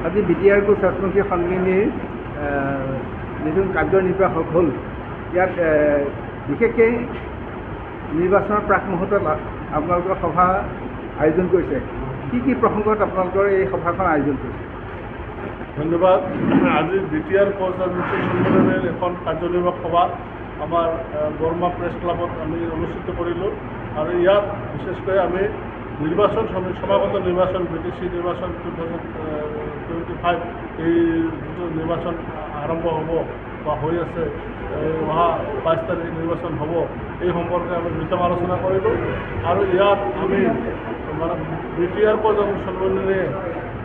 আজি BTR স্বাস্থ্যমন্ত্ৰী সন্মিলনীৰ যিটো কাৰ্যনিৰ্বাহক হ'ল ইয়াত বিশেষকৈ নিৰ্বাচনৰ প্ৰাক মুহূৰ্তত আপোনালোকৰ সভা আয়োজন কৰিছে। কি প্ৰসংগত আপোনালোকৰ এই সভাখন আয়োজন কৰিছে? ধন্যবাদ। আজি BTR ৰাজনৈতিক সন্মিলনেৰ এখন কাৰ্যনিৰ্বাহক সভা আমাৰ বৰ্মা প্ৰেস ক্লাবত আমি অনুষ্ঠিত কৰিলোঁ আৰু ইয়াত বিশেষকৈ আমি নিৰ্বাচন সমাগত নিৰ্বাচন BTC নিৰ্বাচন 2025 এই যিটো নিৰ্বাচন আৰম্ভ হ'ব বা হৈ আছে অহা 22 তাৰিখ নিৰ্বাচন হ'ব এই সম্পৰ্কে আমি বিতং আলোচনা কৰিলোঁ আৰু ইয়াত আমি মানে BTR সন্মিলনে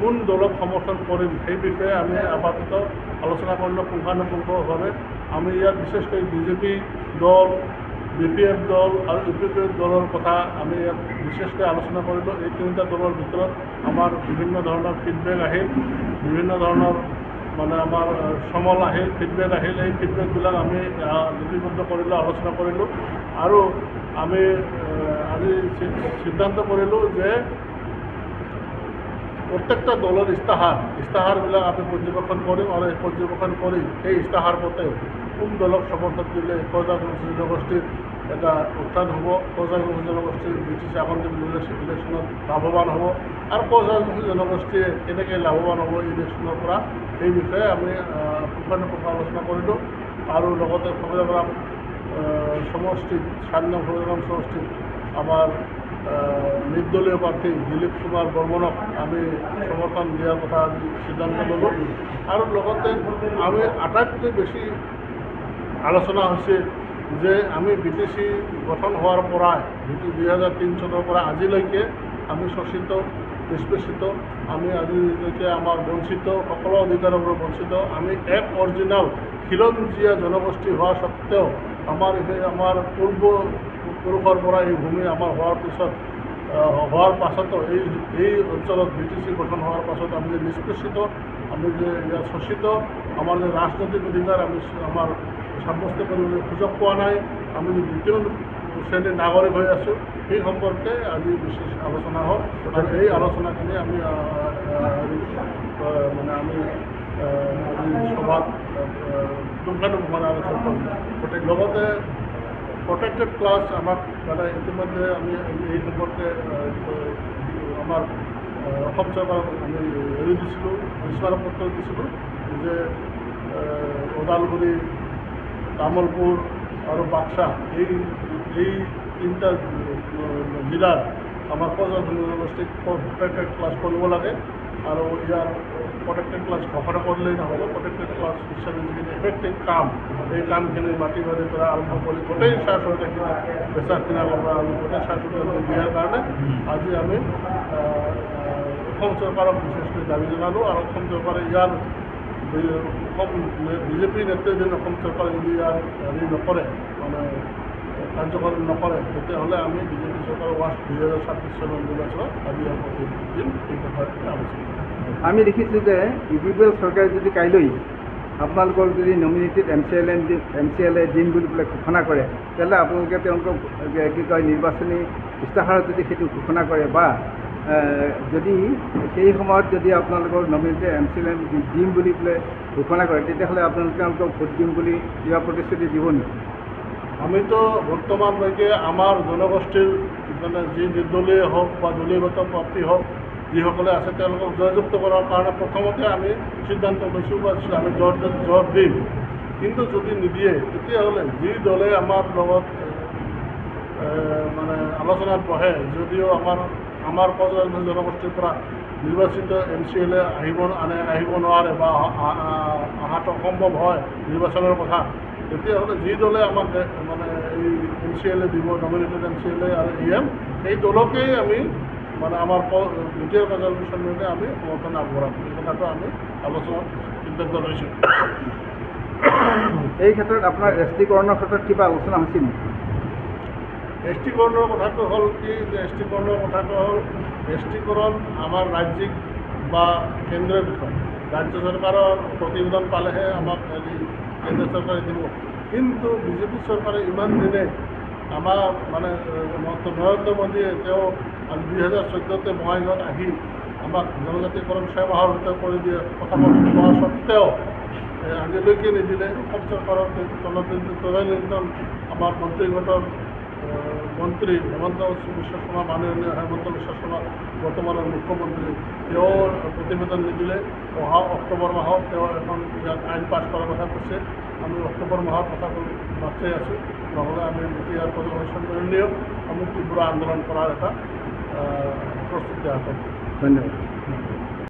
কোন দলক সমৰ্থন কৰিম সেই বিষয়ে আমি আপাতত আলোচনা কৰিলোঁ পুংখানুপুংখভাৱে। আমি ইয়াত বিশেষকৈ BJP দল, BPF দল আৰু UPF দলৰ কথা আমি ইয়াত বিশেষকৈ আলোচনা কৰিলোঁ। এই তিনিটা দলৰ ভিতৰত আমাৰ বিভিন্ন ধৰণৰ ফিডবেক আহিল, বিভিন্ন ধৰণৰ মানে আমাৰ সমল আহিল, ফিডবেক আহিল। এই ফিডবেকবিলাক আমি লিপিবদ্ধ কৰিলোঁ, আলোচনা কৰিলোঁ আৰু আমি আজি সিদ্ধান্ত কৰিলোঁ যে প্ৰত্যেকটা দলেৰ ইস্তাহাৰবিলাক আমি পৰ্যবেক্ষণ কৰিম আৰু এই পৰ্যবেক্ষণ কৰি এই ইস্তাহাৰ মতে কোন দলক সমৰ্থন দিলে কজা জনগোষ্ঠীৰ এটা উত্থান হ'ব, কজা জনগোষ্ঠীৰ BTC আগন্তুক ইলেকশ্যনত লাভৱান হ'ব আৰু কজা জনগোষ্ঠীয়ে কেনেকৈ লাভৱান হ'ব ইলেকশ্যনৰ পৰা এই বিষয়ে আমি পুংখানুপুংখ আলোচনা কৰিলোঁ। আৰু লগতে ফৰিদগ্ৰাম সমষ্টিত 7 নং ফৰিদগ্ৰাম সমষ্টিত আমাৰ নিৰ্দলীয় প্ৰাৰ্থী দিলীপ কুমাৰ বৰ্মনক আমি সমৰ্থন দিয়াৰ কথা আজি সিদ্ধান্ত ললোঁ আৰু লগতে আমি আটাইতকৈ বেছি আলোচনা হৈছে যে আমি BTC গঠন হোৱাৰ পৰাই 2003 চনৰ পৰা আজিলৈকে আমি শোষিত, নিষ্পেষিত, আমি আজিলৈকে আমাৰ বঞ্চিত, সকলো অধিকাৰৰ পৰা বঞ্চিত। আমি এক অৰিজিনাল খিলঞ্জীয়া জনগোষ্ঠী হোৱা সত্ত্বেও আমাৰ পূৰ্বপুৰুষৰ পৰা এই ভূমি আমাৰ হোৱাৰ পাছতো এই অঞ্চলত BTC গঠন হোৱাৰ পাছত আমি যে নিষ্পেষিত, আমি যে ইয়াত শোষিত, আমাৰ যে ৰাজনৈতিক অধিকাৰ আমাৰ সাব্যস্ত কৰিবলৈ সুযোগ পোৱা নাই, আমি যে দ্বিতীয় শ্ৰেণীৰ নাগৰিক হৈ আছোঁ, সেই সম্পৰ্কে আজি বিশেষ আলোচনা হ'ল আৰু এই আলোচনাখিনি আমি আজি সভাত পুংখানুপুংখভাৱে আলোচনা কৰিম। লগতে প্ৰটেক্টেড ক্লাছ আমাক মানে ইতিমধ্যে আমি এই সম্পৰ্কে আমাৰ অসম চৰকাৰক আমি হেৰি দিছিলোঁ, স্মাৰকপত্ৰ দিছিলোঁ যে ওদালগুৰি, তামোলপুৰ আৰু বাক্সা এই তিনিটা জিলাৰ আমাৰ কজা জনগোষ্ঠীক প্ৰটেক্টেড ক্লাছ কৰিব লাগে আৰু ইয়াৰ প্ৰটেক্টেড ক্লাছ ঘোষণা কৰিলেই নহ'ব। প্ৰটেক্টেড ক্লাছ হিচাপে যিখিনি এফেক্টিভ কাম, এই কামখিনি মাটি বাৰীৰ পৰা আৰম্ভ কৰি গোটেই চাহ চুবিধাখিনি বেচা কিনা কৰা আৰু গোটেই চাহ চুবিধা দিয়াৰ কাৰণে আজি আমি অসম চৰকাৰক বিশেষকৈ দাবী জনালোঁ আৰু অসম চৰকাৰে ইয়াৰ BJP নেতৃত্বাধীন অসম চৰকাৰে যদি ইয়াৰ হেৰি নকৰে, মানে কাৰ্যকৰী নকৰে, তেতিয়াহ'লে আমি BJP চৰকাৰৰ 2026 চনৰ নিৰ্বাচনত আমি দিন এই কথাটি আলোচনা কৰিম। আমি দেখিছোঁ যে UPPL চৰকাৰে যদি কাইলৈ আপোনালোকৰ যদি নমিনেটেড MCLA দিম বুলি পেলাই ঘোষণা কৰে, তেতিয়াহ'লে আপোনালোকে তেওঁলোকক কি কয় নিৰ্বাচনী ইস্তাহাৰত যদি সেইটো ঘোষণা কৰে বা যদি সেই সময়ত যদি আপোনালোকৰ নমিনেটেড MCLA দিম বুলি পেলাই ঘোষণা কৰে, তেতিয়াহ'লে আপোনালোকে তেওঁলোকক ভোট দিম বুলি কিবা প্ৰতিশ্ৰুতি দিব নেকি? আমিতো বৰ্তমানলৈকে আমাৰ জনগোষ্ঠীৰ মানে যি নিৰ্দলীয় হওক বা দলীয়গত প্ৰাপ্তি হওক যিসকলে আছে তেওঁলোকক জয়যুক্ত কৰাৰ কাৰণে প্ৰথমতে আমি সিদ্ধান্ত লৈছোঁ বা আমি জোৰ দিম। কিন্তু যদি নিদিয়ে তেতিয়াহ'লে যি দলে আমাৰ লগত মানে আলোচনাত বহে, যদিও আমাৰ কজা জনগোষ্ঠীৰ পৰা নিৰ্বাচিত MCLA আহিব নোৱাৰে বা অহাটো অসম্ভৱ হয় নিৰ্বাচনৰ কথা, তেতিয়াহ'লে যি দলে আমাক মানে এই MCLA দিব, নমিনেটেড MCLA আৰু EM, সেই দলকেই আমি মানে আমাৰ BTR কাৰ্যকৰী সন্মিলনে আমি সমৰ্থন আগবঢ়াম। এই কথাটো আমি আলোচনাত সিদ্ধান্ত লৈছোঁ। এই ক্ষেত্ৰত আপোনাৰ STকৰণৰ ক্ষেত্ৰত কিবা আলোচনা হৈছিল নেকি? STকৰণৰ কথাটো হ'ল কি যে STকৰণৰ কথাটো হ'ল STকৰণ আমাৰ ৰাজ্যিক বা কেন্দ্ৰীয় বিষয়। ৰাজ্য চৰকাৰৰ প্ৰতিবেদন পালেহে আমাক কেন্দ্ৰীয় চৰকাৰে দিব। কিন্তু BJP চৰকাৰে ইমান দিনে আমাৰ মানে নৰেন্দ্ৰ মোদীয়ে তেওঁ 2014 বঙাইগাঁৱত আহি আমাক জনজাতিকৰণ 6 মাহৰ ভিতৰত কৰি দিয়ে কথা কোৱা সত্ত্বেও আজিলৈকে নিদিলে। অসম চৰকাৰৰ তদানীন্তন আমাৰ মন্ত্ৰীগোটৰ মন্ত্ৰী হেমন্ত বিশ্ব শৰ্মা, মাননীয় হেমন্ত বিশ্ব শৰ্মা বৰ্তমানৰ মুখ্যমন্ত্ৰী, তেওঁৰ প্ৰতিবেদন নিদিলে। অহা অক্টোবৰ মাহত তেওঁ এখন ইয়াত আইন পাছ কৰাৰ কথা কৈছে। আমি অক্টোবৰ মাহত কথা বাছি আছোঁ, নহ'লে আমি ইয়াৰ প্ৰদৰ্শনীয় আমি তীব্ৰ আন্দোলন কৰাৰ এটা প্ৰস্তুতি হাতত। ধন্যবাদ।